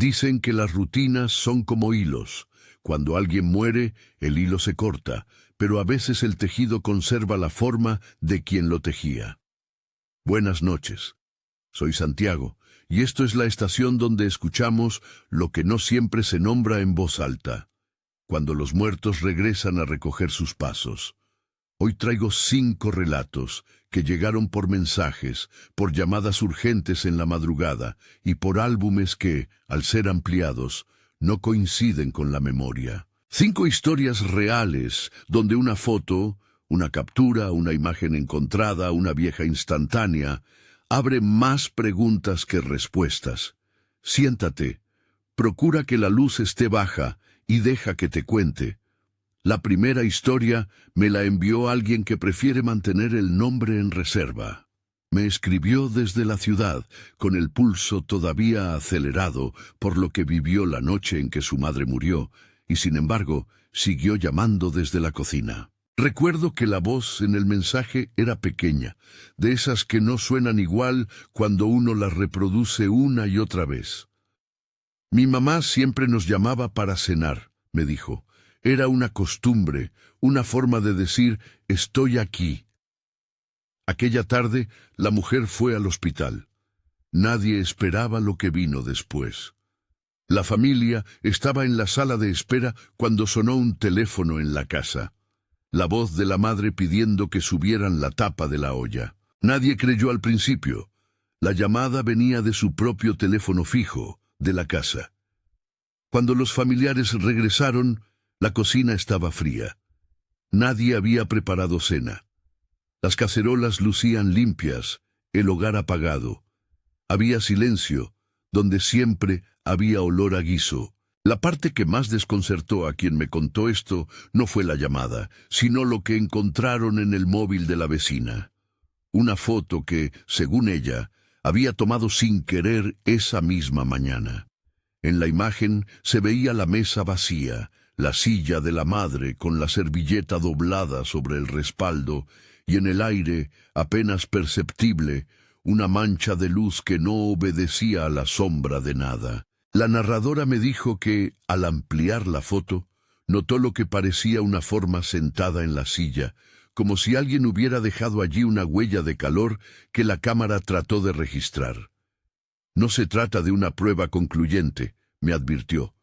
Dicen que las rutinas son como hilos. Cuando alguien muere, el hilo se corta, pero a veces el tejido conserva la forma de quien lo tejía. Buenas noches. Soy Santiago, y esto es la estación donde escuchamos lo que no siempre se nombra en voz alta, cuando los muertos regresan a recoger sus pasos. Hoy traigo 5 relatos que llegaron por mensajes, por llamadas urgentes en la madrugada y por álbumes que, al ser ampliados, no coinciden con la memoria. 5 historias reales donde una foto, una captura, una imagen encontrada, una vieja instantánea, abre más preguntas que respuestas. Siéntate, procura que la luz esté baja y deja que te cuente. La primera historia me la envió alguien que prefiere mantener el nombre en reserva. Me escribió desde la ciudad, con el pulso todavía acelerado por lo que vivió la noche en que su madre murió, y sin embargo siguió llamando desde la cocina. Recuerdo que la voz en el mensaje era pequeña, de esas que no suenan igual cuando uno las reproduce una y otra vez. Mi mamá siempre nos llamaba para cenar, me dijo. Era una costumbre, una forma de decir «estoy aquí». Aquella tarde, la mujer fue al hospital. Nadie esperaba lo que vino después. La familia estaba en la sala de espera cuando sonó un teléfono en la casa. La voz de la madre pidiendo que subieran la tapa de la olla. Nadie creyó al principio. La llamada venía de su propio teléfono fijo, de la casa. Cuando los familiares regresaron, la cocina estaba fría. Nadie había preparado cena. Las cacerolas lucían limpias, el hogar apagado. Había silencio, donde siempre había olor a guiso. La parte que más desconcertó a quien me contó esto no fue la llamada, sino lo que encontraron en el móvil de la vecina. Una foto que, según ella, había tomado sin querer esa misma mañana. En la imagen se veía la mesa vacía, la silla de la madre con la servilleta doblada sobre el respaldo, y en el aire, apenas perceptible, una mancha de luz que no obedecía a la sombra de nada. La narradora me dijo que, al ampliar la foto, notó lo que parecía una forma sentada en la silla, como si alguien hubiera dejado allí una huella de calor que la cámara trató de registrar. No se trata de una prueba concluyente, me advirtió,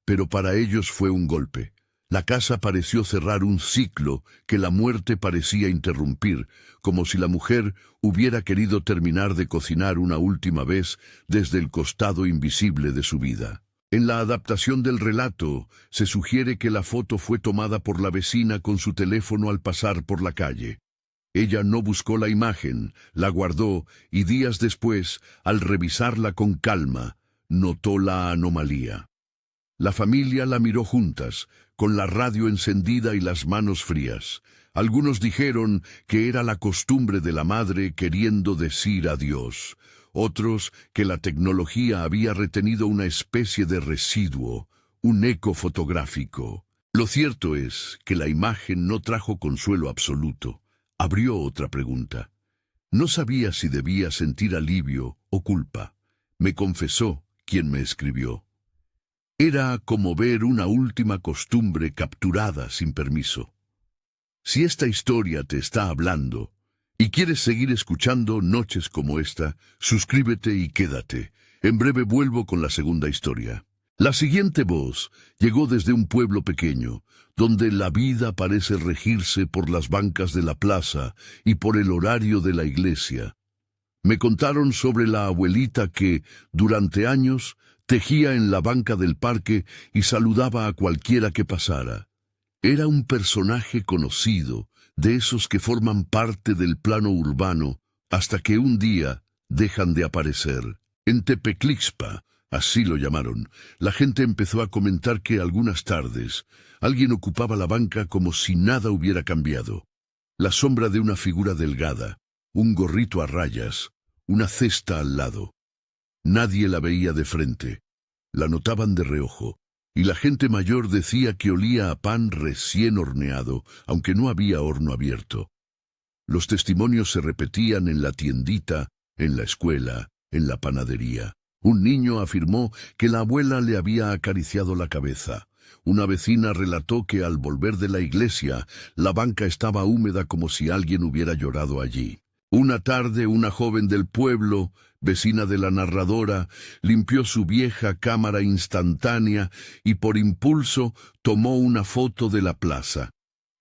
pero para ellos fue un golpe. La casa pareció cerrar un ciclo que la muerte parecía interrumpir, como si la mujer hubiera querido terminar de cocinar una última vez desde el costado invisible de su vida. En la adaptación del relato, se sugiere que la foto fue tomada por la vecina con su teléfono al pasar por la calle. Ella no buscó la imagen, la guardó y días después, al revisarla con calma, notó la anomalía. La familia la miró juntas, con la radio encendida y las manos frías. Algunos dijeron que era la costumbre de la madre queriendo decir adiós. Otros que la tecnología había retenido una especie de residuo, un eco fotográfico. Lo cierto es que la imagen no trajo consuelo absoluto. Abrió otra pregunta. No sabía si debía sentir alivio o culpa. Me confesó quien me escribió. Era como ver una última costumbre capturada sin permiso. Si esta historia te está hablando y quieres seguir escuchando noches como esta, suscríbete y quédate. En breve vuelvo con la segunda historia. La siguiente voz llegó desde un pueblo pequeño, donde la vida parece regirse por las bancas de la plaza y por el horario de la iglesia. Me contaron sobre la abuelita que, durante años, tejía en la banca del parque y saludaba a cualquiera que pasara. Era un personaje conocido, de esos que forman parte del plano urbano, hasta que un día dejan de aparecer. En Tepeclixpa, así lo llamaron, la gente empezó a comentar que algunas tardes alguien ocupaba la banca como si nada hubiera cambiado. La sombra de una figura delgada, un gorrito a rayas, una cesta al lado. Nadie la veía de frente, la notaban de reojo, y la gente mayor decía que olía a pan recién horneado, aunque no había horno abierto. Los testimonios se repetían en la tiendita, en la escuela, en la panadería. Un niño afirmó que la abuela le había acariciado la cabeza. Una vecina relató que al volver de la iglesia, la banca estaba húmeda como si alguien hubiera llorado allí. Una tarde, una joven del pueblo, vecina de la narradora, limpió su vieja cámara instantánea y por impulso tomó una foto de la plaza.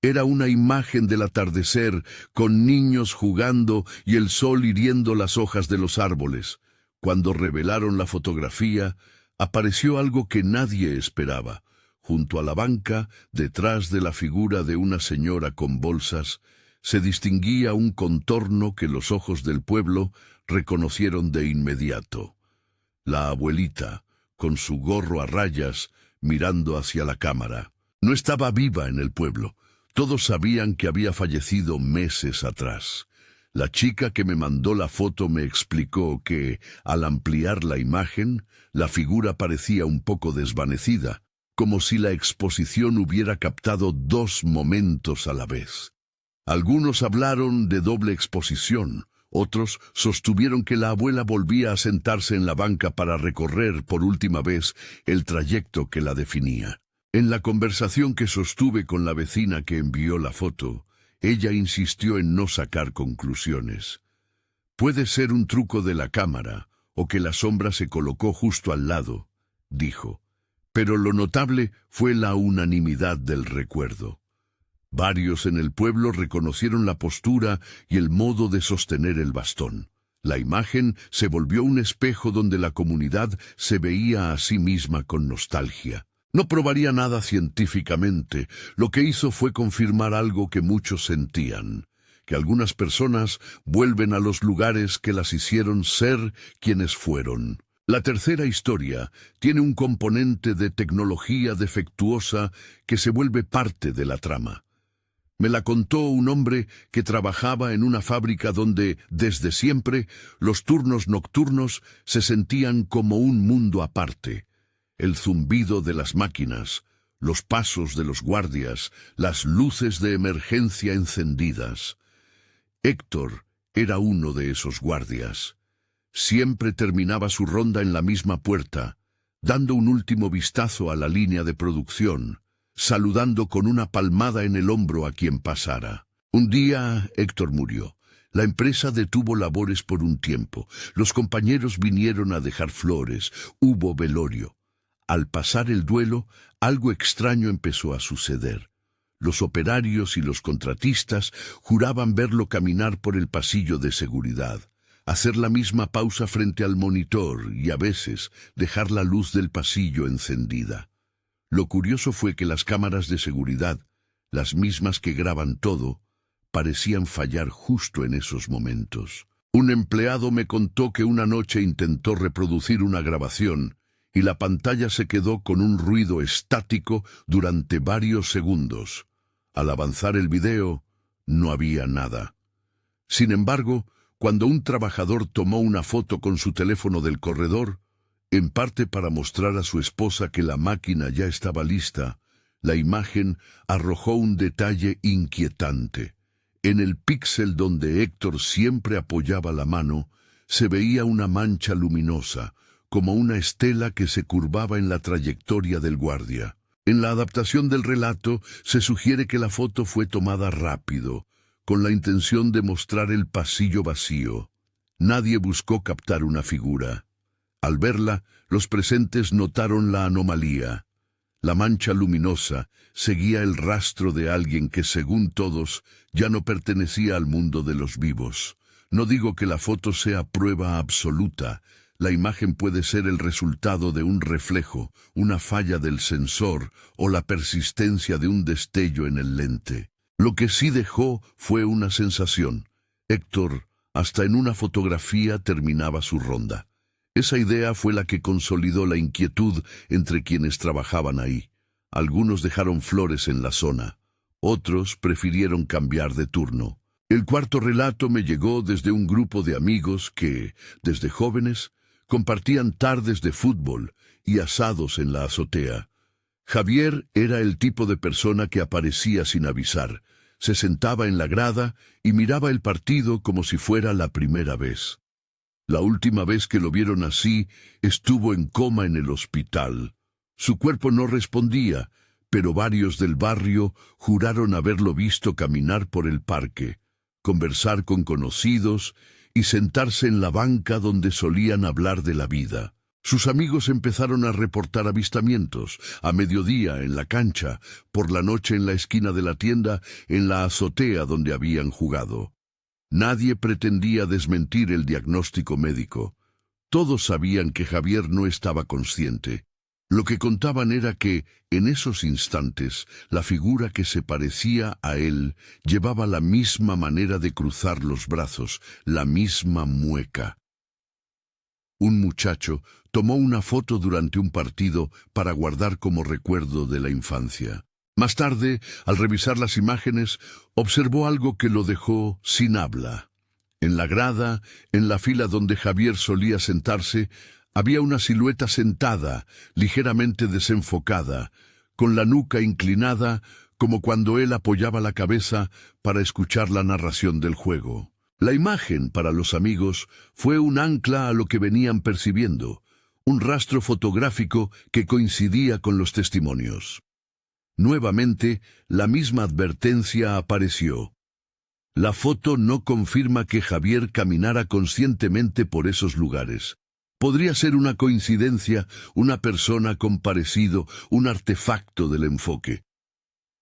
Era una imagen del atardecer, con niños jugando y el sol hiriendo las hojas de los árboles. Cuando revelaron la fotografía, apareció algo que nadie esperaba. Junto a la banca, detrás de la figura de una señora con bolsas, se distinguía un contorno que los ojos del pueblo reconocieron de inmediato. La abuelita, con su gorro a rayas, mirando hacia la cámara. No estaba viva en el pueblo. Todos sabían que había fallecido meses atrás. La chica que me mandó la foto me explicó que, al ampliar la imagen, la figura parecía un poco desvanecida, como si la exposición hubiera captado dos momentos a la vez. Algunos hablaron de doble exposición, otros sostuvieron que la abuela volvía a sentarse en la banca para recorrer por última vez el trayecto que la definía. En la conversación que sostuve con la vecina que envió la foto, ella insistió en no sacar conclusiones. Puede ser un truco de la cámara, o que la sombra se colocó justo al lado, dijo. Pero lo notable fue la unanimidad del recuerdo. Varios en el pueblo reconocieron la postura y el modo de sostener el bastón. La imagen se volvió un espejo donde la comunidad se veía a sí misma con nostalgia. No probaría nada científicamente. Lo que hizo fue confirmar algo que muchos sentían, que algunas personas vuelven a los lugares que las hicieron ser quienes fueron. La tercera historia tiene un componente de tecnología defectuosa que se vuelve parte de la trama. Me la contó un hombre que trabajaba en una fábrica donde, desde siempre, los turnos nocturnos se sentían como un mundo aparte. El zumbido de las máquinas, los pasos de los guardias, las luces de emergencia encendidas. Héctor era uno de esos guardias. Siempre terminaba su ronda en la misma puerta, dando un último vistazo a la línea de producción, saludando con una palmada en el hombro a quien pasara. Un día Héctor murió. La empresa detuvo labores por un tiempo. Los compañeros vinieron a dejar flores. Hubo velorio. Al pasar el duelo, algo extraño empezó a suceder. Los operarios y los contratistas juraban verlo caminar por el pasillo de seguridad, hacer la misma pausa frente al monitor y a veces dejar la luz del pasillo encendida. Lo curioso fue que las cámaras de seguridad, las mismas que graban todo, parecían fallar justo en esos momentos. Un empleado me contó que una noche intentó reproducir una grabación y la pantalla se quedó con un ruido estático durante varios segundos. Al avanzar el video, no había nada. Sin embargo, cuando un trabajador tomó una foto con su teléfono del corredor, en parte para mostrar a su esposa que la máquina ya estaba lista, la imagen arrojó un detalle inquietante. En el píxel donde Héctor siempre apoyaba la mano, se veía una mancha luminosa, como una estela que se curvaba en la trayectoria del guardia. En la adaptación del relato se sugiere que la foto fue tomada rápido, con la intención de mostrar el pasillo vacío. Nadie buscó captar una figura. Al verla, los presentes notaron la anomalía. La mancha luminosa seguía el rastro de alguien que, según todos, ya no pertenecía al mundo de los vivos. No digo que la foto sea prueba absoluta. La imagen puede ser el resultado de un reflejo, una falla del sensor o la persistencia de un destello en el lente. Lo que sí dejó fue una sensación. Héctor, hasta en una fotografía, terminaba su ronda. Esa idea fue la que consolidó la inquietud entre quienes trabajaban ahí. Algunos dejaron flores en la zona, otros prefirieron cambiar de turno. El cuarto relato me llegó desde un grupo de amigos que, desde jóvenes, compartían tardes de fútbol y asados en la azotea. Javier era el tipo de persona que aparecía sin avisar. Se sentaba en la grada y miraba el partido como si fuera la primera vez. La última vez que lo vieron así, estuvo en coma en el hospital. Su cuerpo no respondía, pero varios del barrio juraron haberlo visto caminar por el parque, conversar con conocidos y sentarse en la banca donde solían hablar de la vida. Sus amigos empezaron a reportar avistamientos, a mediodía en la cancha, por la noche en la esquina de la tienda, en la azotea donde habían jugado. Nadie pretendía desmentir el diagnóstico médico. Todos sabían que Javier no estaba consciente. Lo que contaban era que, en esos instantes, la figura que se parecía a él llevaba la misma manera de cruzar los brazos, la misma mueca. Un muchacho tomó una foto durante un partido para guardar como recuerdo de la infancia. Más tarde, al revisar las imágenes, observó algo que lo dejó sin habla. En la grada, en la fila donde Javier solía sentarse, había una silueta sentada, ligeramente desenfocada, con la nuca inclinada, como cuando él apoyaba la cabeza para escuchar la narración del juego. La imagen, para los amigos, fue un ancla a lo que venían percibiendo, un rastro fotográfico que coincidía con los testimonios. Nuevamente, la misma advertencia apareció. La foto no confirma que Javier caminara conscientemente por esos lugares. Podría ser una coincidencia, una persona con parecido, un artefacto del enfoque.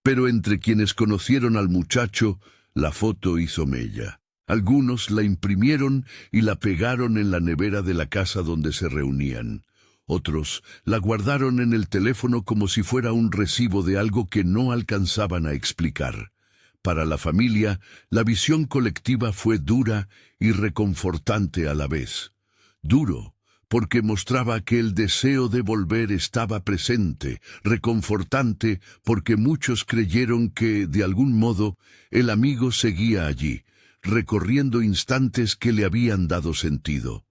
Pero entre quienes conocieron al muchacho, la foto hizo mella. Algunos la imprimieron y la pegaron en la nevera de la casa donde se reunían. Otros la guardaron en el teléfono como si fuera un recibo de algo que no alcanzaban a explicar. Para la familia, la visión colectiva fue dura y reconfortante a la vez. Duro, porque mostraba que el deseo de volver estaba presente, reconfortante, porque muchos creyeron que, de algún modo, el amigo seguía allí, recorriendo instantes que le habían dado sentido.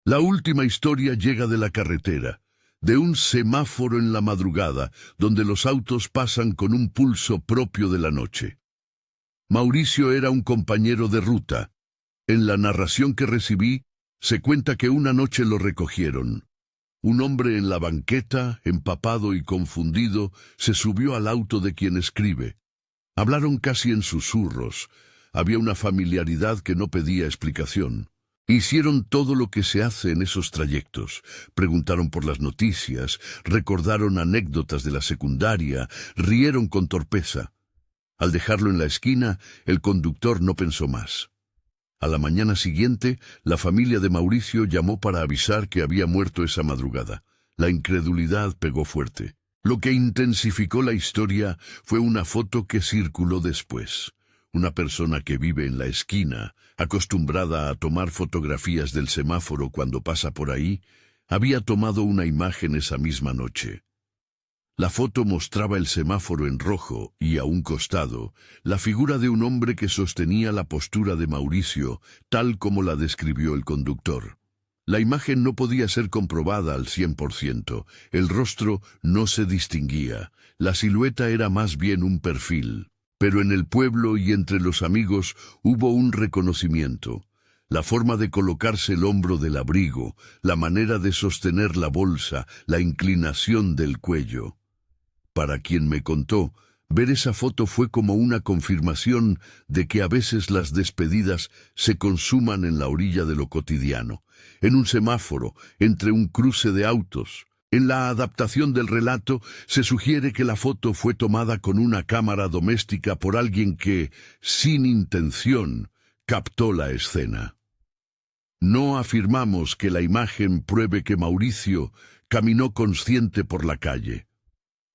La última historia llega de la carretera, de un semáforo en la madrugada, donde los autos pasan con un pulso propio de la noche. Mauricio era un compañero de ruta. En la narración que recibí, se cuenta que una noche lo recogieron. Un hombre en la banqueta, empapado y confundido, se subió al auto de quien escribe. Hablaron casi en susurros. Había una familiaridad que no pedía explicación. Hicieron todo lo que se hace en esos trayectos. Preguntaron por las noticias, recordaron anécdotas de la secundaria, rieron con torpeza. Al dejarlo en la esquina, el conductor no pensó más. A la mañana siguiente, la familia de Mauricio llamó para avisar que había muerto esa madrugada. La incredulidad pegó fuerte. Lo que intensificó la historia fue una foto que circuló después. Una persona que vive en la esquina, acostumbrada a tomar fotografías del semáforo cuando pasa por ahí, había tomado una imagen esa misma noche. La foto mostraba el semáforo en rojo y, a un costado, la figura de un hombre que sostenía la postura de Mauricio, tal como la describió el conductor. La imagen no podía ser comprobada al 100%, el rostro no se distinguía, la silueta era más bien un perfil. Pero en el pueblo y entre los amigos hubo un reconocimiento. La forma de colocarse el hombro del abrigo, la manera de sostener la bolsa, la inclinación del cuello. Para quien me contó, ver esa foto fue como una confirmación de que a veces las despedidas se consuman en la orilla de lo cotidiano, en un semáforo, entre un cruce de autos. En la adaptación del relato se sugiere que la foto fue tomada con una cámara doméstica por alguien que, sin intención, captó la escena. No afirmamos que la imagen pruebe que Mauricio caminó consciente por la calle.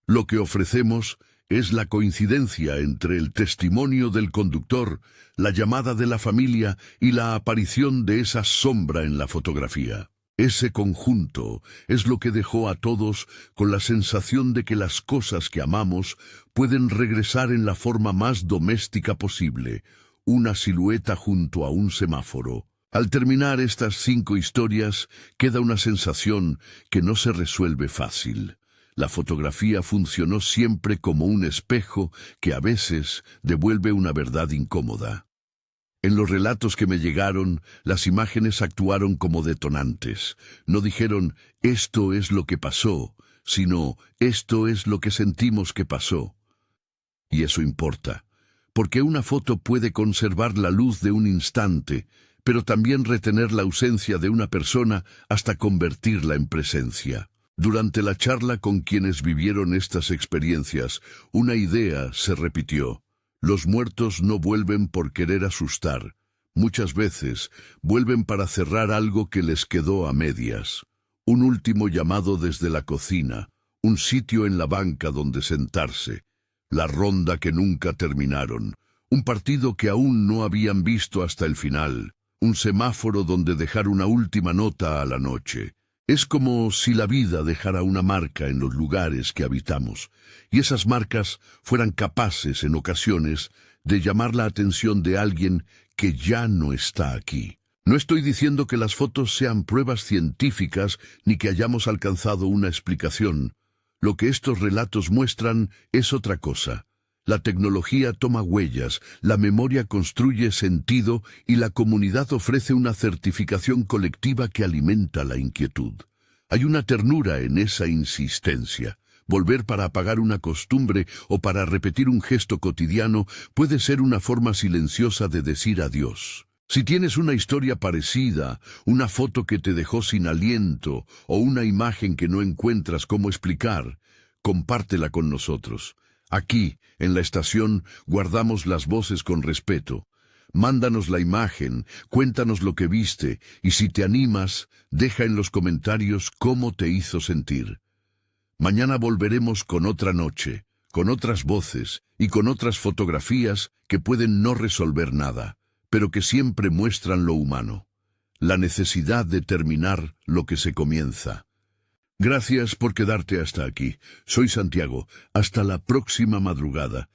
Lo que ofrecemos es la coincidencia entre el testimonio del conductor, la llamada de la familia y la aparición de esa sombra en la fotografía. Ese conjunto es lo que dejó a todos con la sensación de que las cosas que amamos pueden regresar en la forma más doméstica posible, una silueta junto a un semáforo. Al terminar estas 5 historias, queda una sensación que no se resuelve fácil. La fotografía funcionó siempre como un espejo que a veces devuelve una verdad incómoda. En los relatos que me llegaron, las imágenes actuaron como detonantes. No dijeron, esto es lo que pasó, sino, esto es lo que sentimos que pasó. Y eso importa, porque una foto puede conservar la luz de un instante, pero también retener la ausencia de una persona hasta convertirla en presencia. Durante la charla con quienes vivieron estas experiencias, una idea se repitió. Los muertos no vuelven por querer asustar. Muchas veces vuelven para cerrar algo que les quedó a medias. Un último llamado desde la cocina, un sitio en la banca donde sentarse, la ronda que nunca terminaron, un partido que aún no habían visto hasta el final, un semáforo donde dejar una última nota a la noche. Es como si la vida dejara una marca en los lugares que habitamos, y esas marcas fueran capaces, en ocasiones, de llamar la atención de alguien que ya no está aquí. No estoy diciendo que las fotos sean pruebas científicas ni que hayamos alcanzado una explicación. Lo que estos relatos muestran es otra cosa. La tecnología toma huellas, la memoria construye sentido y la comunidad ofrece una certificación colectiva que alimenta la inquietud. Hay una ternura en esa insistencia. Volver para apagar una costumbre o para repetir un gesto cotidiano puede ser una forma silenciosa de decir adiós. Si tienes una historia parecida, una foto que te dejó sin aliento o una imagen que no encuentras cómo explicar, compártela con nosotros. Aquí, en la estación, guardamos las voces con respeto. Mándanos la imagen, cuéntanos lo que viste, y si te animas, deja en los comentarios cómo te hizo sentir. Mañana volveremos con otra noche, con otras voces y con otras fotografías que pueden no resolver nada, pero que siempre muestran lo humano, la necesidad de terminar lo que se comienza. Gracias por quedarte hasta aquí. Soy Santiago. Hasta la próxima madrugada.